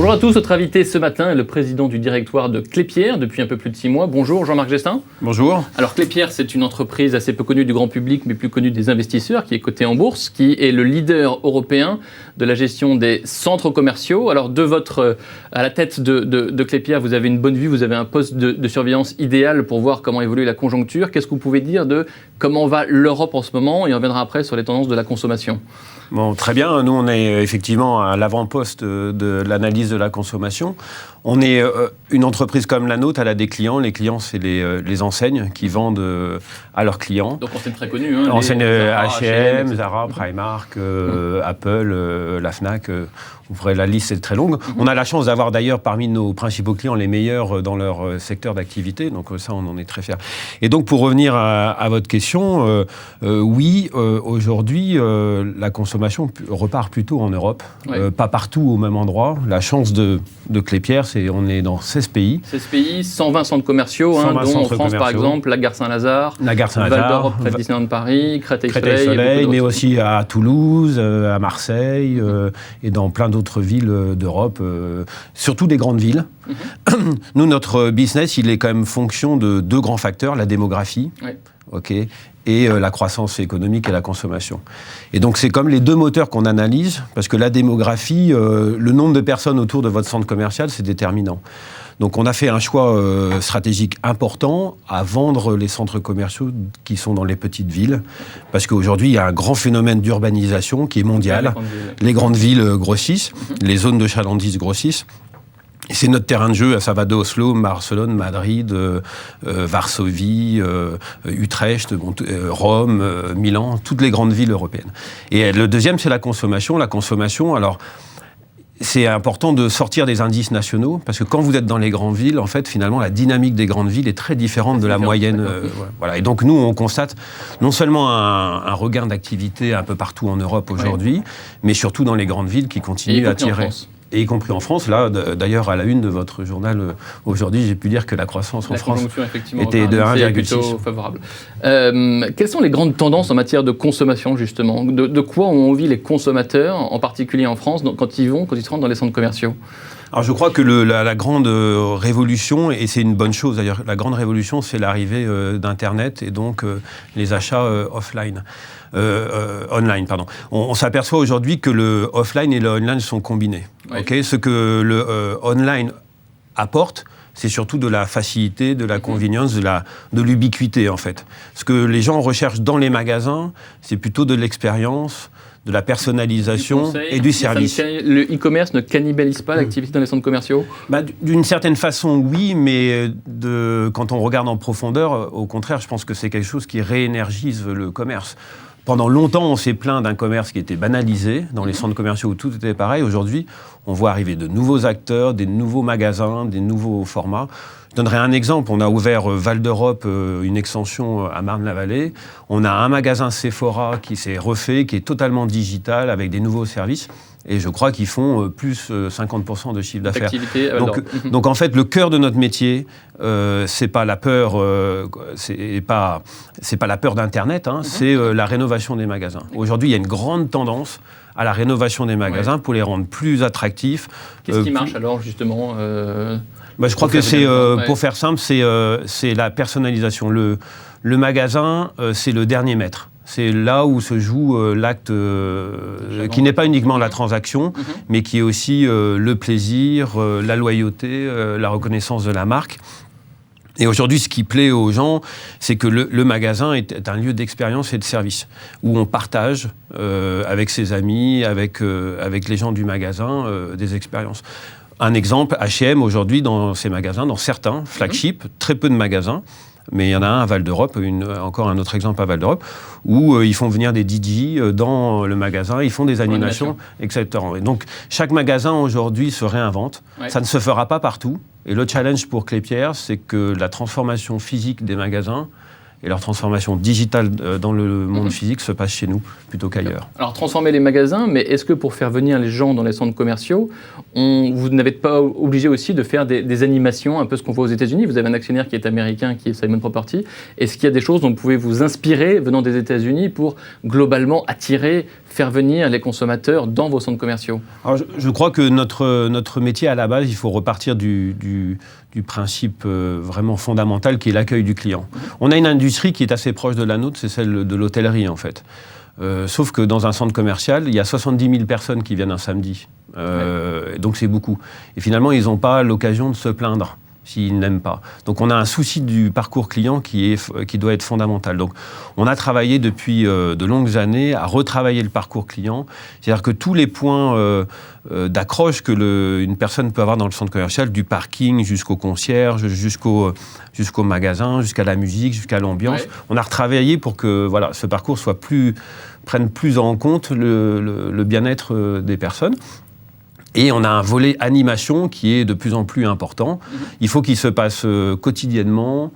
Bonjour à tous, notre invité ce matin est le président du directoire de Klépierre depuis un peu plus de 6 mois. Bonjour Jean-Marc Gestin. Bonjour. Alors Klépierre, c'est une entreprise assez peu connue du grand public mais plus connue des investisseurs qui est cotée en bourse, qui est le leader européen de la gestion des centres commerciaux. Alors à la tête de Klépierre, vous avez une bonne vue, vous avez un poste de surveillance idéal pour voir comment évolue la conjoncture. Qu'est-ce que vous pouvez dire de comment va l'Europe en ce moment, et on reviendra après sur les tendances de la consommation. Bon, très bien. Nous, on est effectivement à l'avant-poste de l'analyse de la consommation. On est une entreprise comme la nôtre, elle a des clients. Les clients, c'est les enseignes qui vendent à leurs clients. Donc, enseigne très connue. Hein, enseignes H&M, Zara, Primark, Apple, la Fnac. La liste est très longue. On a la chance d'avoir d'ailleurs parmi nos principaux clients les meilleurs dans leur secteur d'activité. Donc ça, on en est très fiers. Et donc, pour revenir à votre question, oui, aujourd'hui, la consommation repart plutôt en Europe. Ouais. Pas partout au même endroit. La chance de Klépierre, c'est on est dans 16 pays. 16 pays, 120 centres commerciaux, dont en France, par exemple, la Gare Saint-Lazare, Val d'Europe près de Disneyland Paris, Créteil-Soleil, mais aussi à Toulouse, à Marseille, et dans plein d'autres villes d'Europe, surtout des grandes villes. Nous, notre business, il est quand même fonction de deux grands facteurs, la démographie, et la croissance économique et la consommation. Et donc, c'est comme les deux moteurs qu'on analyse, parce que la démographie, le nombre de personnes autour de votre centre commercial, c'est déterminant. Donc, on a fait un choix stratégique important à vendre les centres commerciaux qui sont dans les petites villes, parce qu'aujourd'hui, il y a un grand phénomène d'urbanisation qui est mondial. Les grandes villes grossissent, les zones de chalandise grossissent. Et c'est notre terrain de jeu, ça va de Oslo, Barcelone, Madrid, Varsovie, Utrecht, Rome, Milan, toutes les grandes villes européennes. Et le deuxième, c'est la consommation. La consommation, alors, c'est important de sortir des indices nationaux, parce que quand vous êtes dans les grandes villes, en fait, finalement, la dynamique des grandes villes est très différente de la moyenne. Voilà. Et donc, nous, on constate non seulement un regain d'activité un peu partout en Europe aujourd'hui, mais surtout dans les grandes villes qui continuent à attirer. Et y compris en France. Là, d'ailleurs, à la une de votre journal aujourd'hui, j'ai pu lire que la croissance en France était de 1,6. Favorable. Quelles sont les grandes tendances en matière de consommation, justement ? De quoi ont envie les consommateurs, en particulier en France, quand ils se rendent dans les centres commerciaux ? Alors je crois que la grande révolution, et c'est une bonne chose d'ailleurs, la grande révolution, c'est l'arrivée d'Internet et donc les achats online. On s'aperçoit aujourd'hui que le offline et le online sont combinés. Oui. Ce que le online apporte, c'est surtout de la facilité, de la convenience, de l'ubiquité en fait. Ce que les gens recherchent dans les magasins, c'est plutôt de l'expérience, de la personnalisation et du service. Le e-commerce ne cannibalise pas l'activité dans les centres commerciaux ? D'une certaine façon, oui, mais quand on regarde en profondeur, au contraire, je pense que c'est quelque chose qui réénergise le commerce. Pendant longtemps, on s'est plaint d'un commerce qui était banalisé, dans les centres commerciaux où tout était pareil. Aujourd'hui, on voit arriver de nouveaux acteurs, des nouveaux magasins, des nouveaux formats. Je donnerai un exemple. On a ouvert Val d'Europe, une extension à Marne-la-Vallée. On a un magasin Sephora qui s'est refait, qui est totalement digital, avec des nouveaux services. Et je crois qu'ils font plus 50% de chiffre d'affaires. Donc en fait, le cœur de notre métier, c'est pas la peur, c'est pas la peur d'Internet, c'est la rénovation des magasins. Aujourd'hui, il y a une grande tendance à la rénovation des magasins pour les rendre plus attractifs. Qu'est-ce qui marche alors justement je crois que pour faire simple, c'est la personnalisation. Le magasin, c'est le dernier mètre. C'est là où se joue l'acte qui n'est pas uniquement la transaction, mais qui est aussi le plaisir, la loyauté, la reconnaissance de la marque. Et aujourd'hui, ce qui plaît aux gens, c'est que le magasin est un lieu d'expérience et de service, où on partage avec ses amis, avec les gens du magasin, des expériences. Un exemple, H&M aujourd'hui, dans ses magasins, dans certains flagships, très peu de magasins, mais il y en a un à Val d'Europe, encore un autre exemple à Val d'Europe, où ils font venir des DJ dans le magasin, ils font des animations, etc. Et donc, chaque magasin aujourd'hui se réinvente. Ouais. Ça ne se fera pas partout. Et le challenge pour Klépierre, c'est que la transformation physique des magasins, et leur transformation digitale dans le monde physique se passe chez nous plutôt qu'ailleurs. Alors, transformer les magasins, mais est-ce que pour faire venir les gens dans les centres commerciaux, vous n'êtes pas obligé aussi de faire des animations, un peu ce qu'on voit aux États-Unis? Vous avez un actionnaire qui est américain, qui est Simon Property. Est-ce qu'il y a des choses dont vous pouvez vous inspirer venant des États-Unis pour globalement attirer, faire venir les consommateurs dans vos centres commerciaux? Alors, je crois que notre métier, à la base, il faut repartir du principe vraiment fondamental qui est l'accueil du client. On a une industrie qui est assez proche de la nôtre, c'est celle de l'hôtellerie en fait. Sauf que dans un centre commercial, il y a 70 000 personnes qui viennent un samedi. Donc c'est beaucoup. Et finalement, ils n'ont pas l'occasion de se plaindre s'ils n'aiment pas. Donc on a un souci du parcours client qui doit être fondamental. Donc on a travaillé depuis de longues années à retravailler le parcours client. C'est-à-dire que tous les points d'accroche que une personne peut avoir dans le centre commercial, du parking jusqu'au concierge, jusqu'au magasin, jusqu'à la musique, jusqu'à l'ambiance, on a retravaillé pour que ce parcours prenne plus en compte le bien-être des personnes. Et on a un volet animation qui est de plus en plus important. Il faut qu'il se passe quotidiennement,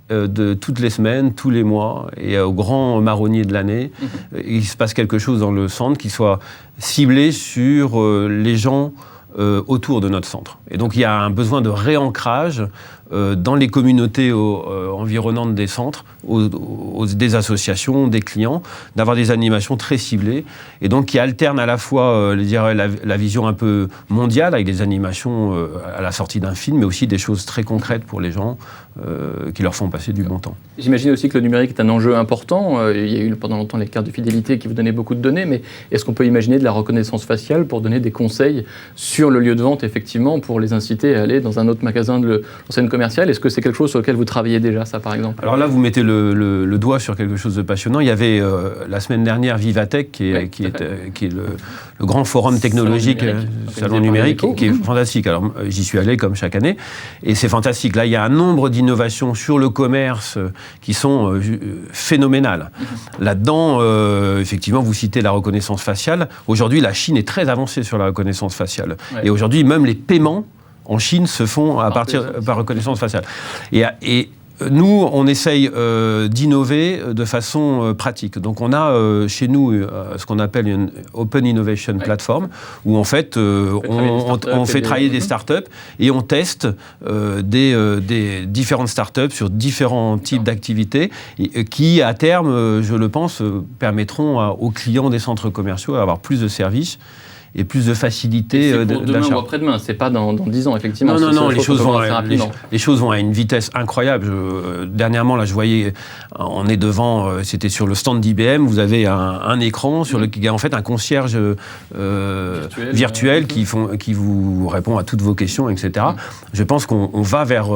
toutes les semaines, tous les mois, et au grand marronnier de l'année, il se passe quelque chose dans le centre qui soit ciblé sur les gens autour de notre centre. Et donc il y a un besoin de réancrage dans les communautés environnantes des centres, des associations, des clients, d'avoir des animations très ciblées, et donc qui alternent à la fois la vision un peu mondiale, avec des animations à la sortie d'un film, mais aussi des choses très concrètes pour les gens, qui leur font passer du bon temps. J'imagine aussi que le numérique est un enjeu important. Il y a eu pendant longtemps les cartes de fidélité qui vous donnaient beaucoup de données, mais est-ce qu'on peut imaginer de la reconnaissance faciale pour donner des conseils sur le lieu de vente, effectivement, pour les inciter à aller dans un autre magasin de l'enseigne commerciale? Est-ce que c'est quelque chose sur lequel vous travaillez déjà, ça, par exemple? Alors là, vous mettez le doigt sur quelque chose de passionnant. Il y avait la semaine dernière Vivatech, qui est le grand forum technologique, salon numérique, qui est fantastique. Alors j'y suis allé comme chaque année, et c'est fantastique. Là, il y a un nombre d'innovations sur le commerce qui sont phénoménales. Là-dedans, effectivement, vous citez la reconnaissance faciale. Aujourd'hui, la Chine est très avancée sur la reconnaissance faciale. Et aujourd'hui, même les paiements en Chine se font par reconnaissance faciale. Et nous, on essaye d'innover de façon pratique. Donc on a chez nous ce qu'on appelle une Open Innovation Platform, où en fait on fait travailler des startups et on teste des différentes startups sur différents types d'activités qui, à terme, je le pense, permettront aux clients des centres commerciaux d'avoir plus de services et plus de facilité d'achat. C'est pour demain ou après-demain, c'est pas dans 10 ans, effectivement. Non, les choses vont à une vitesse incroyable. Dernièrement, là, je voyais, on est devant, c'était sur le stand d'IBM, vous avez un écran sur lequel il y a en fait un concierge virtuel qui vous répond à toutes vos questions, etc. Je pense qu'on va vers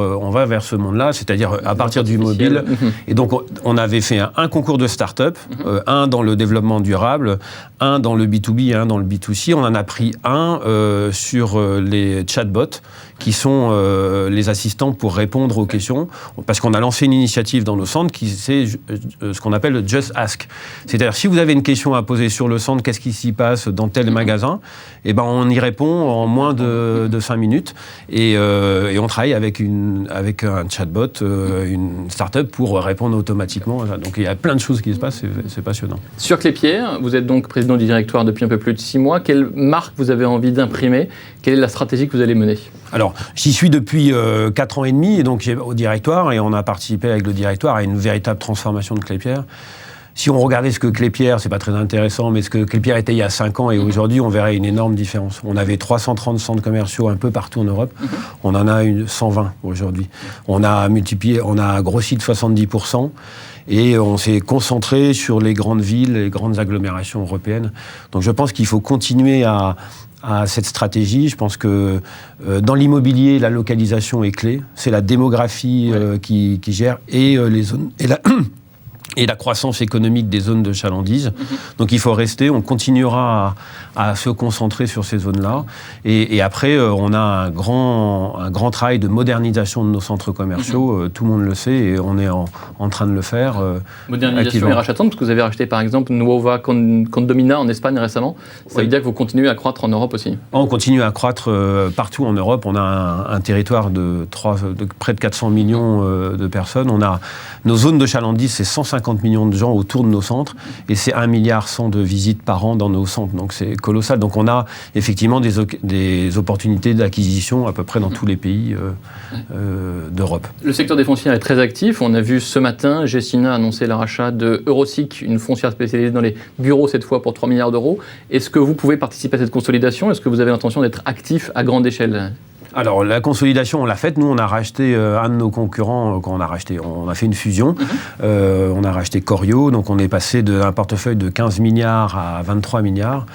ce monde-là, c'est-à-dire à partir du mobile. Et donc, on avait fait un concours de start-up, un dans le développement durable, un dans le B2B, un dans le B2C. On en a pris un sur les chatbots, qui sont les assistants pour répondre aux questions, parce qu'on a lancé une initiative dans nos centres qui c'est ce qu'on appelle le Just Ask. C'est-à-dire, si vous avez une question à poser sur le centre, qu'est-ce qui s'y passe dans tel magasin, et ben on y répond en moins de 5 minutes, et on travaille avec un chatbot, une start-up, pour répondre automatiquement. Donc il y a plein de choses qui se passent, c'est passionnant. Sur Klépierre, vous êtes donc président du directoire depuis un peu plus de 6 mois. Quelle marque vous avez envie d'imprimer? Quelle est la stratégie que vous allez mener? Alors, j'y suis depuis 4 ans et demi, et donc au directoire, et on a participé avec le directoire à une véritable transformation de Klépierre. Si on regardait ce que Klépierre, c'est pas très intéressant, mais ce que Klépierre était il y a 5 ans et aujourd'hui, on verrait une énorme différence. On avait 330 centres commerciaux un peu partout en Europe. On en a 120 aujourd'hui. On a grossi de 70%. Et on s'est concentré sur les grandes villes, les grandes agglomérations européennes. Donc je pense qu'il faut continuer à cette stratégie. Je pense que dans l'immobilier, la localisation est clé. C'est la démographie qui gère, et les zones... et la croissance économique des zones de chalandise. Donc il faut rester, on continuera à se concentrer sur ces zones-là. Et après, on a un grand travail de modernisation de nos centres commerciaux. Tout le monde le sait et on est en train de le faire. Modernisation et rachat de centres, parce que vous avez racheté par exemple Nuova Condomina en Espagne récemment. Ça veut dire que vous continuez à croître en Europe aussi? On continue à croître partout en Europe. On a un territoire de près de 400 millions de personnes. On a nos zones de chalandise, c'est 150 millions de gens autour de nos centres et c'est 1,1 milliard de visites par an dans nos centres. Donc c'est colossal. Donc on a effectivement des opportunités d'acquisition à peu près dans tous les pays d'Europe. Le secteur des foncières est très actif. On a vu ce matin, Gecina a annoncé le rachat de Eurosic, une foncière spécialisée dans les bureaux cette fois pour 3 milliards d'euros. Est-ce que vous pouvez participer à cette consolidation? Est-ce que vous avez l'intention d'être actif à grande échelle? Alors, la consolidation, on l'a faite. Nous, on a racheté un de nos concurrents quand on a fait une fusion. On a racheté Corio. Donc, on est passé d'un portefeuille de 15 milliards à 23 milliards.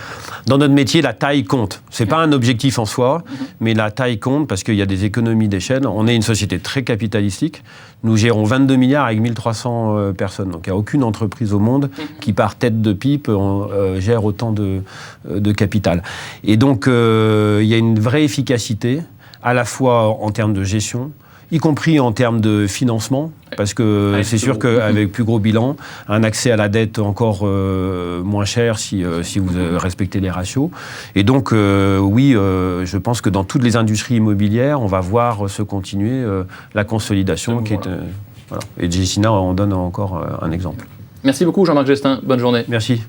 Dans notre métier, la taille compte. C'est pas un objectif en soi, mais la taille compte parce qu'il y a des économies d'échelle. On est une société très capitalistique. Nous gérons 22 milliards avec 1300 personnes. Donc, il n'y a aucune entreprise au monde qui, par tête de pipe, gère autant de capital. Et donc, il y a une vraie efficacité, à la fois en termes de gestion, y compris en termes de financement, parce que c'est sûr qu'avec plus gros bilan, un accès à la dette encore moins cher si vous respectez les ratios. Et donc, oui, je pense que dans toutes les industries immobilières, on va voir se continuer la consolidation qui est... voilà. Et Gecina en donne encore un exemple. Merci beaucoup Jean-Marc Jestin, bonne journée. Merci.